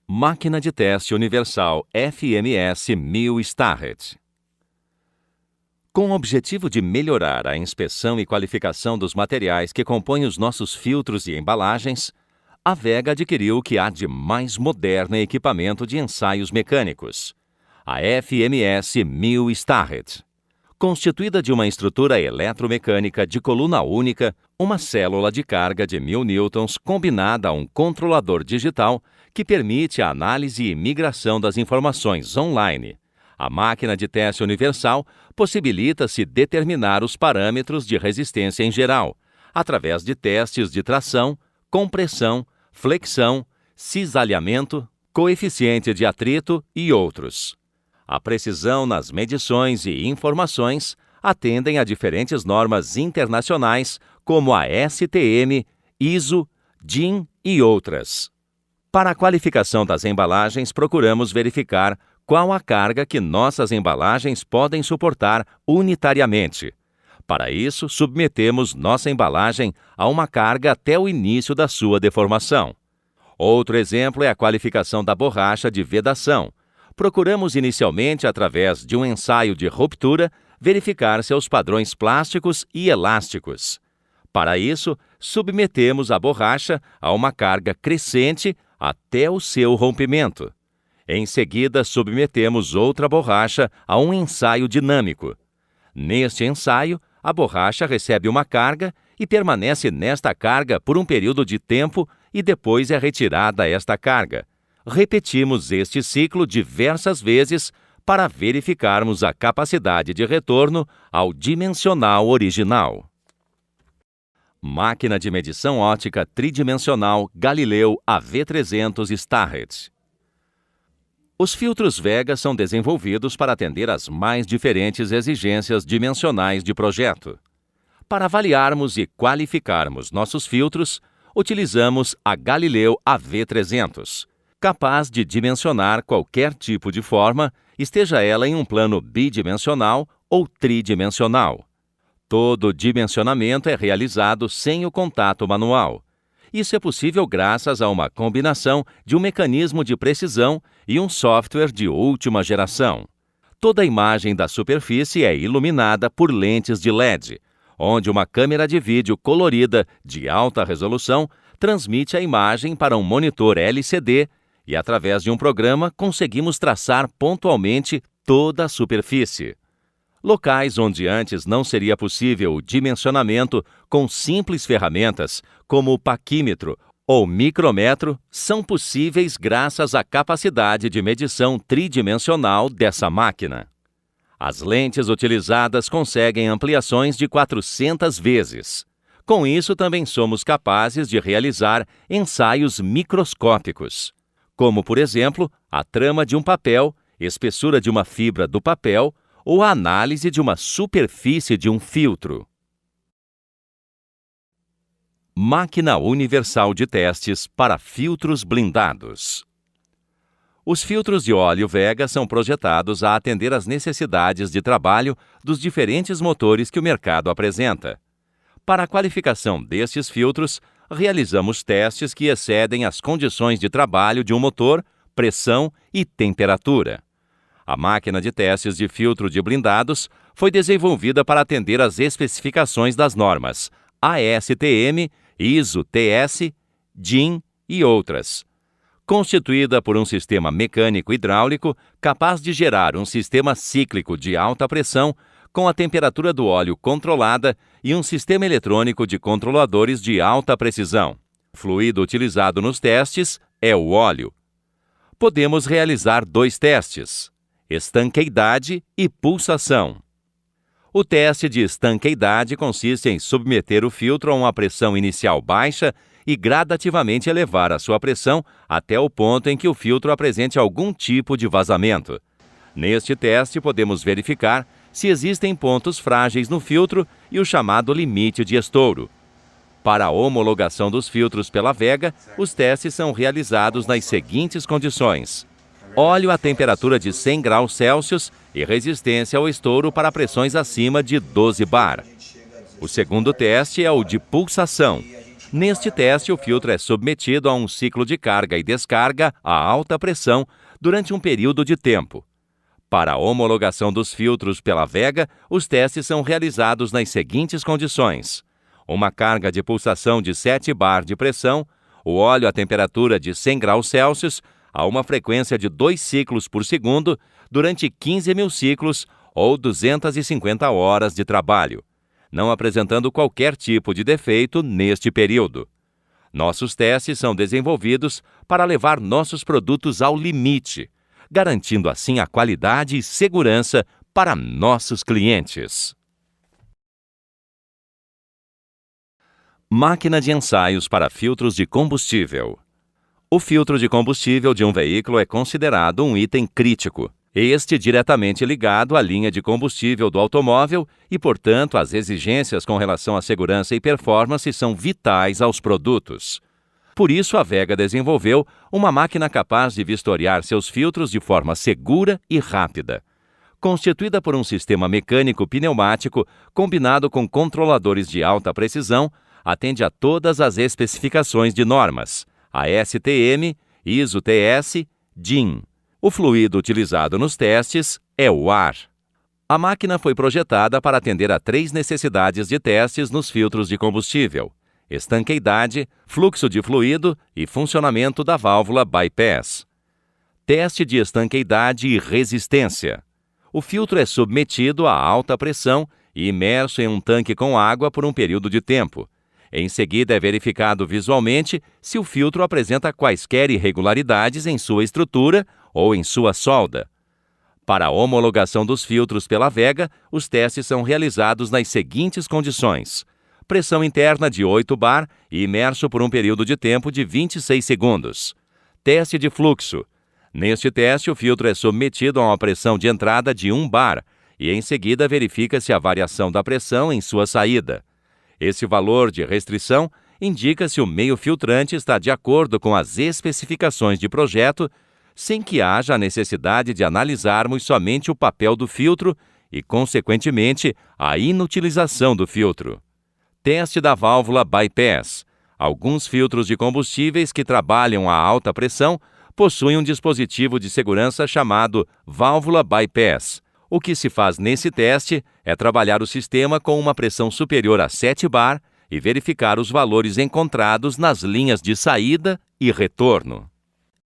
Máquina de teste universal FMS 1000 Starrett. Com o objetivo de melhorar a inspeção e qualificação dos materiais que compõem os nossos filtros e embalagens, a Vega adquiriu o que há de mais moderno em equipamento de ensaios mecânicos, a FMS 1000 Starrett. Constituída de uma estrutura eletromecânica de coluna única, uma célula de carga de 1000 newtons combinada a um controlador digital que permite a análise e migração das informações online. A máquina de teste universal possibilita-se determinar os parâmetros de resistência em geral, através de testes de tração, compressão, flexão, cisalhamento, coeficiente de atrito e outros. A precisão nas medições e informações atendem a diferentes normas internacionais como a STM, ISO, DIN e outras. Para a qualificação das embalagens, procuramos verificar qual a carga que nossas embalagens podem suportar unitariamente. Para isso, submetemos nossa embalagem a uma carga até o início da sua deformação. Outro exemplo é a qualificação da borracha de vedação. Procuramos inicialmente, através de um ensaio de ruptura, verificar seus padrões plásticos e elásticos. Para isso, submetemos a borracha a uma carga crescente até o seu rompimento. Em seguida, submetemos outra borracha a um ensaio dinâmico. Neste ensaio, a borracha recebe uma carga e permanece nesta carga por um período de tempo e depois é retirada esta carga. Repetimos este ciclo diversas vezes para verificarmos a capacidade de retorno ao dimensional original. Máquina de medição óptica tridimensional Galileu AV300 Starrett. Os filtros Vega são desenvolvidos para atender às mais diferentes exigências dimensionais de projeto. Para avaliarmos e qualificarmos nossos filtros, utilizamos a Galileu AV300, capaz de dimensionar qualquer tipo de forma, esteja ela em um plano bidimensional ou tridimensional. Todo dimensionamento é realizado sem o contato manual. Isso é possível graças a uma combinação de um mecanismo de precisão e um software de última geração. Toda a imagem da superfície é iluminada por lentes de LED, onde uma câmera de vídeo colorida de alta resolução transmite a imagem para um monitor LCD e, através de um programa, conseguimos traçar pontualmente toda a superfície. Locais onde antes não seria possível o dimensionamento com simples ferramentas, como o paquímetro ou micrômetro, são possíveis graças à capacidade de medição tridimensional dessa máquina. As lentes utilizadas conseguem ampliações de 400 vezes. Com isso, também somos capazes de realizar ensaios microscópicos, como, por exemplo, a trama de um papel, espessura de uma fibra do papel ou a análise de uma superfície de um filtro. Máquina universal de testes para filtros blindados. Os filtros de óleo Vega são projetados a atender às necessidades de trabalho dos diferentes motores que o mercado apresenta. Para a qualificação destes filtros, realizamos testes que excedem as condições de trabalho de um motor, pressão e temperatura. A máquina de testes de filtro de blindados foi desenvolvida para atender às especificações das normas ASTM, ISO-TS, DIN e outras. Constituída por um sistema mecânico hidráulico capaz de gerar um sistema cíclico de alta pressão com a temperatura do óleo controlada e um sistema eletrônico de controladores de alta precisão. O fluido utilizado nos testes é o óleo. Podemos realizar dois testes: estanqueidade e pulsação. O teste de estanqueidade consiste em submeter o filtro a uma pressão inicial baixa e gradativamente elevar a sua pressão até o ponto em que o filtro apresente algum tipo de vazamento. Neste teste, podemos verificar se existem pontos frágeis no filtro e o chamado limite de estouro. Para a homologação dos filtros pela Vega, os testes são realizados nas seguintes condições: óleo a temperatura de 100 graus Celsius e resistência ao estouro para pressões acima de 12 bar. O segundo teste é o de pulsação. Neste teste, o filtro é submetido a um ciclo de carga e descarga a alta pressão durante um período de tempo. Para a homologação dos filtros pela Vega, os testes são realizados nas seguintes condições: uma carga de pulsação de 7 bar de pressão, o óleo a temperatura de 100 graus Celsius, a uma frequência de 2 ciclos por segundo, durante 15.000 ciclos ou 250 horas de trabalho, não apresentando qualquer tipo de defeito neste período. Nossos testes são desenvolvidos para levar nossos produtos ao limite, garantindo assim a qualidade e segurança para nossos clientes. Máquina de ensaios para filtros de combustível. O filtro de combustível de um veículo é considerado um item crítico. Este diretamente ligado à linha de combustível do automóvel e, portanto, as exigências com relação à segurança e performance são vitais aos produtos. Por isso, a Vega desenvolveu uma máquina capaz de vistoriar seus filtros de forma segura e rápida. Constituída por um sistema mecânico pneumático combinado com controladores de alta precisão, atende a todas as especificações de normas, ASTM, ISO-TS, DIN. O fluido utilizado nos testes é o ar. A máquina foi projetada para atender a 3 necessidades de testes nos filtros de combustível: estanqueidade, fluxo de fluido e funcionamento da válvula bypass. Teste de estanqueidade e resistência. O filtro é submetido a alta pressão e imerso em um tanque com água por um período de tempo. Em seguida, é verificado visualmente se o filtro apresenta quaisquer irregularidades em sua estrutura ou em sua solda. Para a homologação dos filtros pela Vega, os testes são realizados nas seguintes condições: pressão interna de 8 bar e imerso por um período de tempo de 26 segundos. Teste de fluxo. Neste teste, o filtro é submetido a uma pressão de entrada de 1 bar e, em seguida, verifica-se a variação da pressão em sua saída. Esse valor de restrição indica se o meio filtrante está de acordo com as especificações de projeto, sem que haja a necessidade de analisarmos somente o papel do filtro e, consequentemente, a inutilização do filtro. Teste da válvula bypass. Alguns filtros de combustíveis que trabalham a alta pressão possuem um dispositivo de segurança chamado válvula bypass. O que se faz nesse teste é trabalhar o sistema com uma pressão superior a 7 bar e verificar os valores encontrados nas linhas de saída e retorno.